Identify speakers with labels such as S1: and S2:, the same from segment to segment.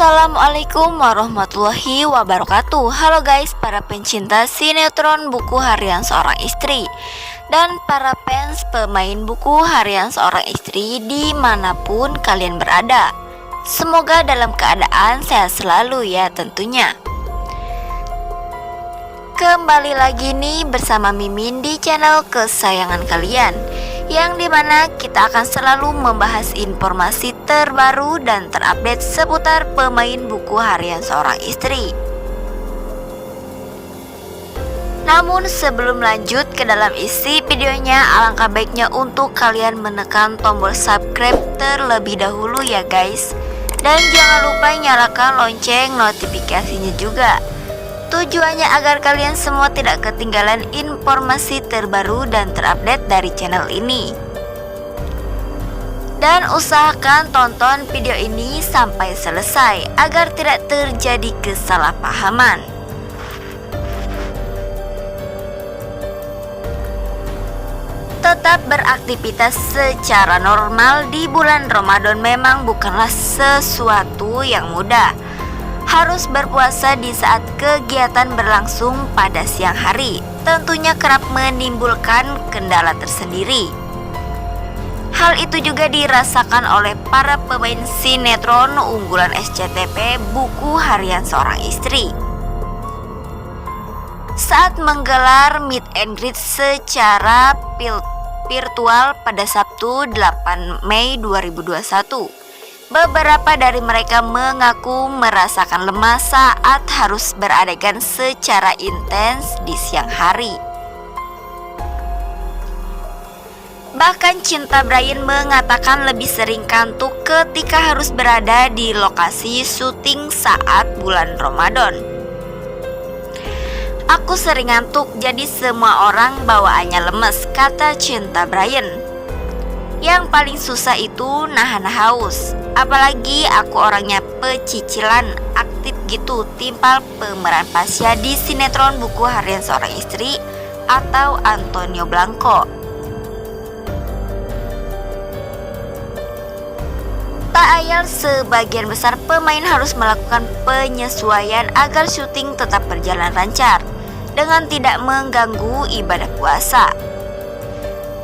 S1: Assalamualaikum warahmatullahi wabarakatuh. Halo guys, para pencinta sinetron buku harian seorang istri dan para fans pemain buku harian seorang istri dimanapun kalian berada. Semoga dalam keadaan sehat selalu ya tentunya. Kembali lagi nih bersama Mimin di channel kesayangan kalian, yang dimana kita akan selalu membahas informasi terbaru dan terupdate seputar pemain buku harian seorang istri. Namun sebelum lanjut ke dalam isi videonya, alangkah baiknya untuk kalian menekan tombol subscribe terlebih dahulu ya guys. Dan jangan lupa nyalakan lonceng notifikasinya juga. Tujuannya agar kalian semua tidak ketinggalan informasi terbaru dan terupdate dari channel ini. Dan usahakan tonton video ini sampai selesai agar tidak terjadi kesalahpahaman. Tetap beraktivitas secara normal di bulan Ramadan memang bukanlah sesuatu yang mudah. Harus berpuasa di saat kegiatan berlangsung pada siang hari tentunya kerap menimbulkan kendala tersendiri. Hal itu juga dirasakan oleh para pemain sinetron unggulan SCTV buku harian seorang istri. Saat menggelar meet and greet secara virtual pada Sabtu 8 Mei 2021, beberapa dari mereka mengaku merasakan lemah saat harus beradegan secara intens di siang hari. Bahkan Cinta Brian mengatakan lebih sering kantuk ketika harus berada di lokasi syuting saat bulan Ramadan. "Aku sering ngantuk, jadi semua orang bawaannya lemes," kata Cinta Brian. "Yang paling susah itu nahan haus. Apalagi aku orangnya pecicilan, aktif gitu," timpal pemeran Pasya di sinetron buku harian seorang istri atau Antonio Blanco. Tak ayal sebagian besar pemain harus melakukan penyesuaian agar syuting tetap berjalan lancar dengan tidak mengganggu ibadah puasa.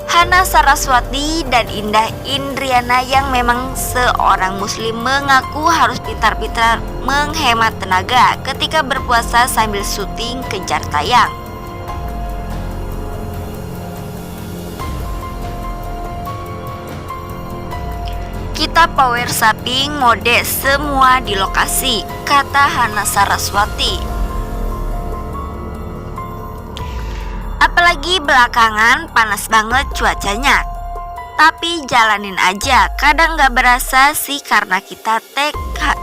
S1: Hana Saraswati dan Indah Indriana yang memang seorang muslim mengaku harus pintar-pintar menghemat tenaga ketika berpuasa sambil syuting kejar tayang. "Kita power shopping mode semua di lokasi," kata Hana Saraswati. "Apalagi belakangan panas banget cuacanya. Tapi jalanin aja, kadang gak berasa sih karena kita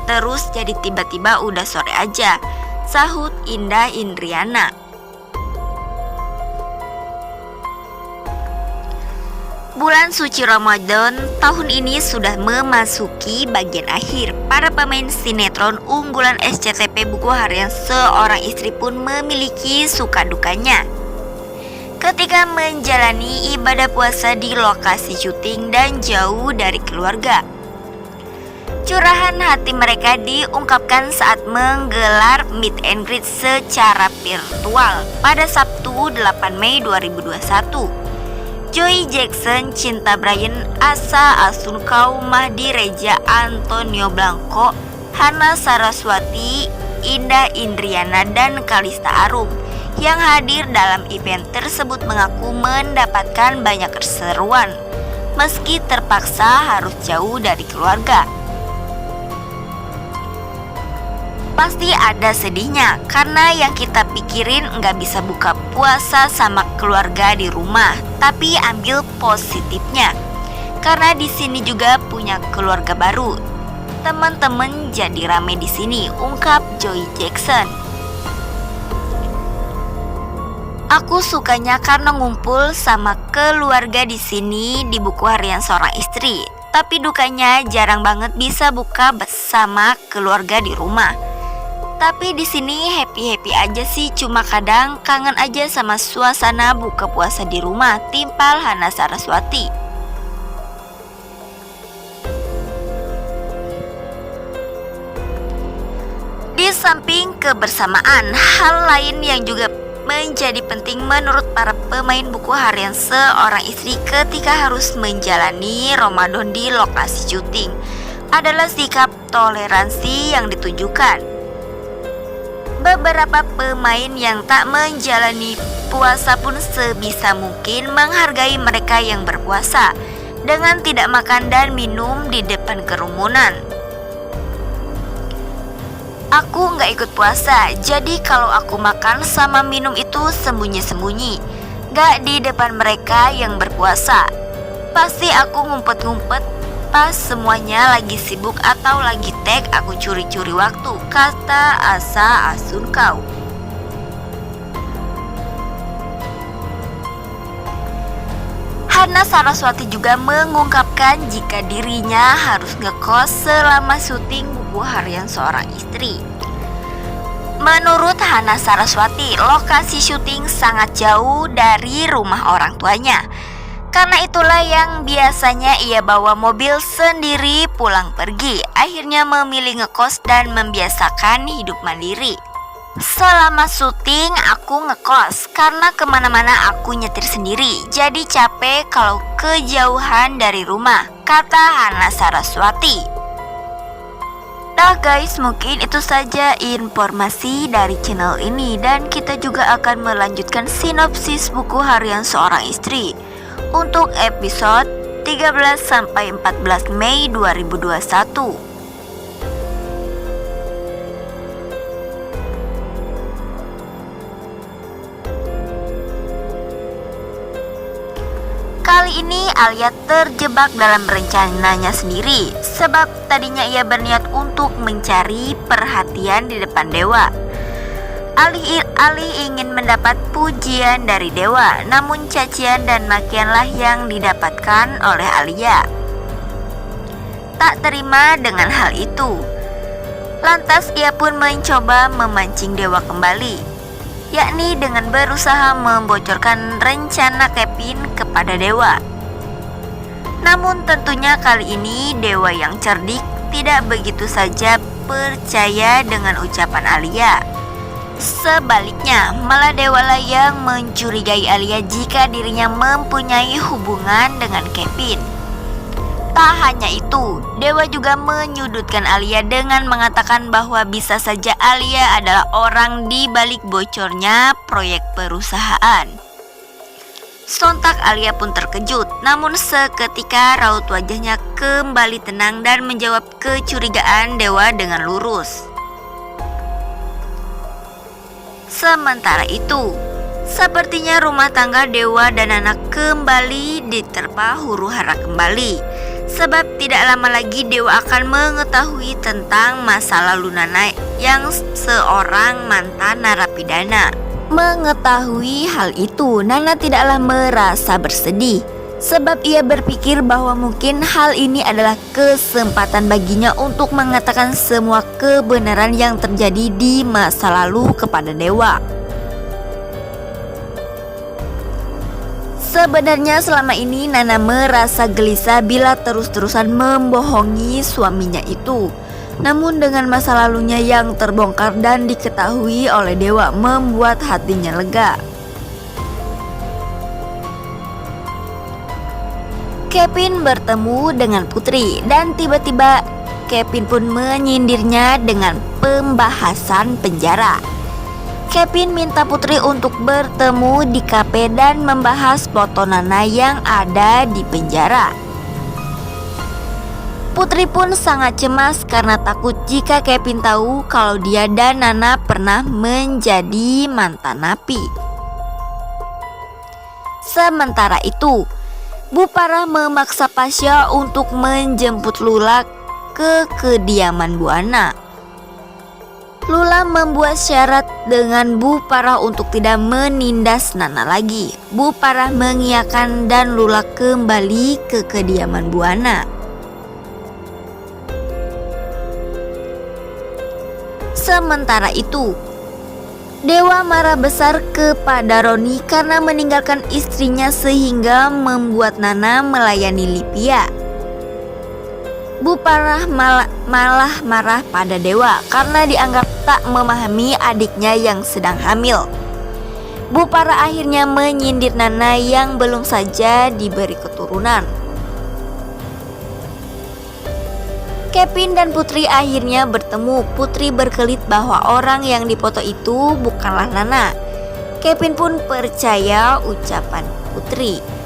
S1: terus jadi tiba-tiba udah sore aja," sahut Indah Indriana. Bulan suci Ramadan tahun ini sudah memasuki bagian akhir. Para pemain sinetron unggulan SCTV buku harian seorang istri pun memiliki suka dukanya ketika menjalani ibadah puasa di lokasi syuting dan jauh dari keluarga. Curahan hati mereka diungkapkan saat menggelar meet and greet secara virtual pada Sabtu 8 Mei 2021. Joey Jackson, Cinta Brian, Asa Asunkau, Mahdi Reja, Antonio Blanco, Hana Saraswati, Indah Indriana, dan Kalista Arum yang hadir dalam event tersebut mengaku mendapatkan banyak keseruan meski terpaksa harus jauh dari keluarga. Pasti ada sedihnya karena yang kita pikirin nggak bisa buka puasa sama keluarga di rumah, tapi ambil positifnya karena di sini juga punya keluarga baru. Teman-teman jadi rame di sini, ungkap Joey Jackson. "Aku sukanya karena ngumpul sama keluarga di sini di buku harian seorang istri, tapi dukanya jarang banget bisa buka bersama keluarga di rumah. Tapi di sini happy-happy aja sih, cuma kadang kangen aja sama suasana buka puasa di rumah," timpal Hana Saraswati. kebersamaan. Hal lain yang juga menjadi penting menurut para pemain buku harian seorang istri ketika harus menjalani Ramadan di lokasi syuting adalah sikap toleransi yang ditunjukkan. Beberapa pemain yang tak menjalani puasa pun sebisa mungkin menghargai mereka yang berpuasa dengan tidak makan dan minum di depan kerumunan. Aku nggak ikut puasa, jadi kalau aku makan sama minum itu sembunyi-sembunyi, nggak di depan mereka yang berpuasa. Pasti aku ngumpet-ngumpet pas semuanya lagi sibuk atau lagi tag, aku curi-curi waktu, kata Asa Asun Kau. Hana Saraswati juga mengungkapkan jika dirinya harus ngekos selama syuting buku harian seorang istri. Menurut Hana Saraswati, lokasi syuting sangat jauh dari rumah orang tuanya. Karena itulah yang biasanya ia bawa mobil sendiri pulang pergi. Akhirnya memilih ngekos dan membiasakan hidup mandiri. Selama syuting aku ngekos karena kemana-mana aku nyetir sendiri, jadi capek kalau kejauhan dari rumah, kata Hana Saraswati. Nah guys, mungkin itu saja informasi dari channel ini, dan kita juga akan melanjutkan sinopsis buku harian seorang istri untuk episode 13-14 Mei 2021. Kali ini Alia terjebak dalam rencananya sendiri, sebab tadinya ia berniat untuk mencari perhatian di depan dewa. Ali ingin mendapat pujian dari dewa, namun cacian dan makianlah yang didapatkan oleh Alia. Tak terima dengan hal itu, lantas ia pun mencoba memancing dewa kembali, yakni dengan berusaha membocorkan rencana Kevin kepada dewa. Namun tentunya kali ini dewa yang cerdik tidak begitu saja percaya dengan ucapan Alia. Sebaliknya, malah dewalah yang mencurigai Alia jika dirinya mempunyai hubungan dengan Kevin. Tak hanya itu, dewa juga menyudutkan Alia dengan mengatakan bahwa bisa saja Alia adalah orang di balik bocornya proyek perusahaan. Sontak Alia pun terkejut, namun seketika raut wajahnya kembali tenang dan menjawab kecurigaan dewa dengan lurus. Sementara itu, sepertinya rumah tangga dewa dan anak kembali diterpa huru-hara kembali, sebab tidak lama lagi dewa akan mengetahui tentang masa lalu Nana yang seorang mantan narapidana. Mengetahui hal itu, Nana tidaklah merasa bersedih, sebab ia berpikir bahwa mungkin hal ini adalah kesempatan baginya untuk mengatakan semua kebenaran yang terjadi di masa lalu kepada dewa. Sebenarnya selama ini Nana merasa gelisah bila terus-terusan membohongi suaminya itu. Namun dengan masa lalunya yang terbongkar dan diketahui oleh dewa membuat hatinya lega. Kevin bertemu dengan Putri dan tiba-tiba Kevin pun menyindirnya dengan pembahasan penjara. Kevin minta Putri untuk bertemu di kafe dan membahas foto Nana yang ada di penjara. Putri pun sangat cemas karena takut jika Kevin tahu kalau dia dan Nana pernah menjadi mantan napi. Sementara itu, Bu Parah memaksa Pasha untuk menjemput Lula ke kediaman Bu Ana. Lula membuat syarat dengan Bu Parah untuk tidak menindas Nana lagi. Bu Parah mengiyakan dan Lula kembali ke kediaman Bu Ana. Sementara itu, dewa marah besar kepada Roni karena meninggalkan istrinya sehingga membuat Nana melayani Livia. Bu Parah malah marah pada Dewa karena dianggap tak memahami adiknya yang sedang hamil. Bu Parah akhirnya menyindir Nana yang belum saja diberi keturunan. Kevin dan Putri akhirnya bertemu. Putri berkelit bahwa orang yang dipoto itu bukanlah Nana. Kevin pun percaya ucapan Putri.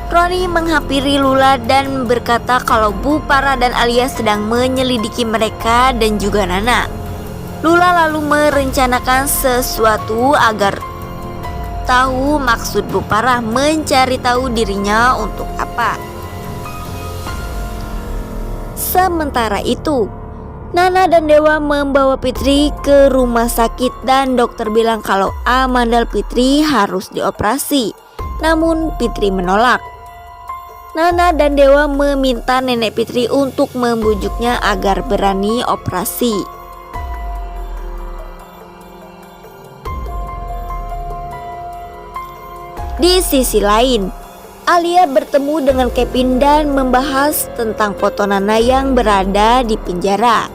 S1: Roni menghampiri Lula dan berkata kalau Bu Parah dan Alia sedang menyelidiki mereka dan juga Nana. Lula lalu merencanakan sesuatu agar tahu maksud Bu Parah mencari tahu dirinya untuk apa. Sementara itu, Nana dan Dewa membawa Fitri ke rumah sakit dan dokter bilang kalau amandel Fitri harus dioperasi. Namun Fitri menolak. Nana dan Dewa meminta nenek Fitri untuk membujuknya agar berani operasi. Di sisi lain, Alia bertemu dengan Kevin dan membahas tentang foto Nana yang berada di penjara.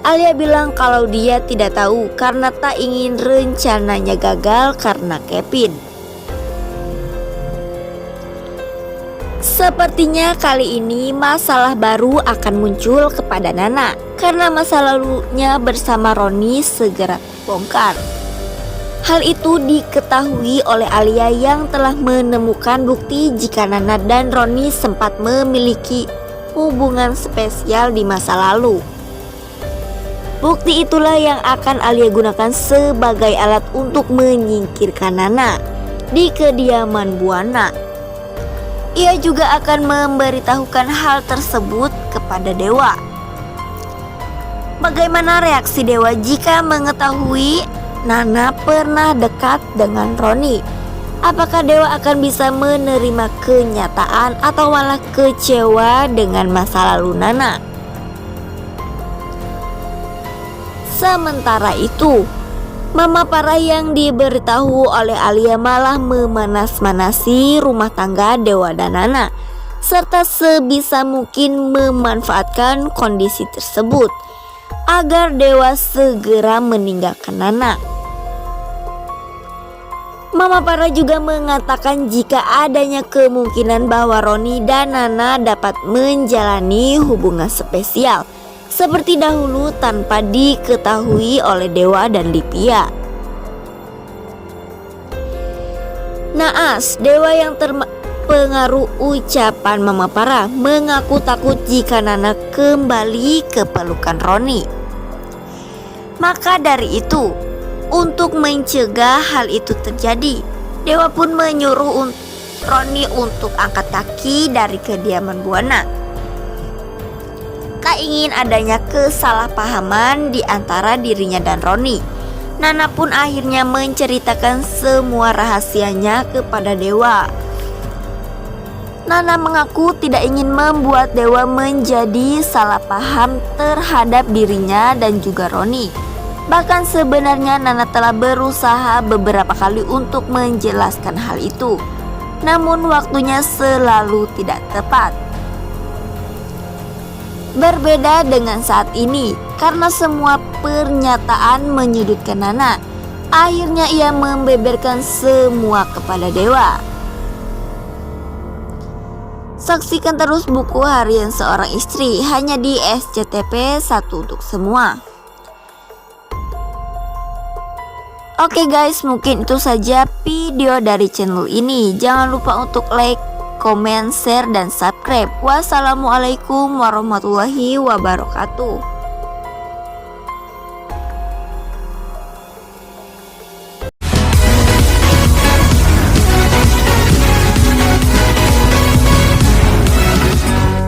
S1: Alia bilang kalau dia tidak tahu karena tak ingin rencananya gagal karena Kevin. Sepertinya kali ini masalah baru akan muncul kepada Nana karena masa lalunya bersama Roni segera terbongkar. Hal itu diketahui oleh Alia yang telah menemukan bukti jika Nana dan Roni sempat memiliki hubungan spesial di masa lalu. Bukti itulah yang akan Alia gunakan sebagai alat untuk menyingkirkan Nana di kediaman Buana. Ia juga akan memberitahukan hal tersebut kepada Dewa. Bagaimana reaksi Dewa jika mengetahui Nana pernah dekat dengan Roni? Apakah Dewa akan bisa menerima kenyataan atau malah kecewa dengan masa lalu Nana? Sementara itu, Mama Parah yang diberitahu oleh Alia malah memanas-manasi rumah tangga Dewa dan Nana, serta sebisa mungkin memanfaatkan kondisi tersebut agar Dewa segera meninggalkan Nana. Mama Parah juga mengatakan jika adanya kemungkinan bahwa Roni dan Nana dapat menjalani hubungan spesial seperti dahulu tanpa diketahui oleh Dewa dan Livia. Naas, Dewa yang terpengaruh ucapan Mama Parah mengaku takut jika Nana kembali ke pelukan Roni. Maka dari itu, untuk mencegah hal itu terjadi, Dewa pun menyuruh Roni untuk angkat kaki dari kediaman Buana. Tak ingin adanya kesalahpahaman di antara dirinya dan Roni. Nana pun akhirnya menceritakan semua rahasianya kepada Dewa. Nana mengaku tidak ingin membuat Dewa menjadi salah paham terhadap dirinya dan juga Roni. Bahkan sebenarnya Nana telah berusaha beberapa kali untuk menjelaskan hal itu, namun waktunya selalu tidak tepat. Berbeda dengan saat ini, karena semua pernyataan menyudutkan Nana, akhirnya ia membeberkan semua kepada Dewa. Saksikan terus buku harian seorang istri hanya di SCTP 1 untuk semua. Oke guys, mungkin itu saja video dari channel ini. Jangan lupa untuk like, komen, share, dan subscribe. Wassalamualaikum warahmatullahi wabarakatuh.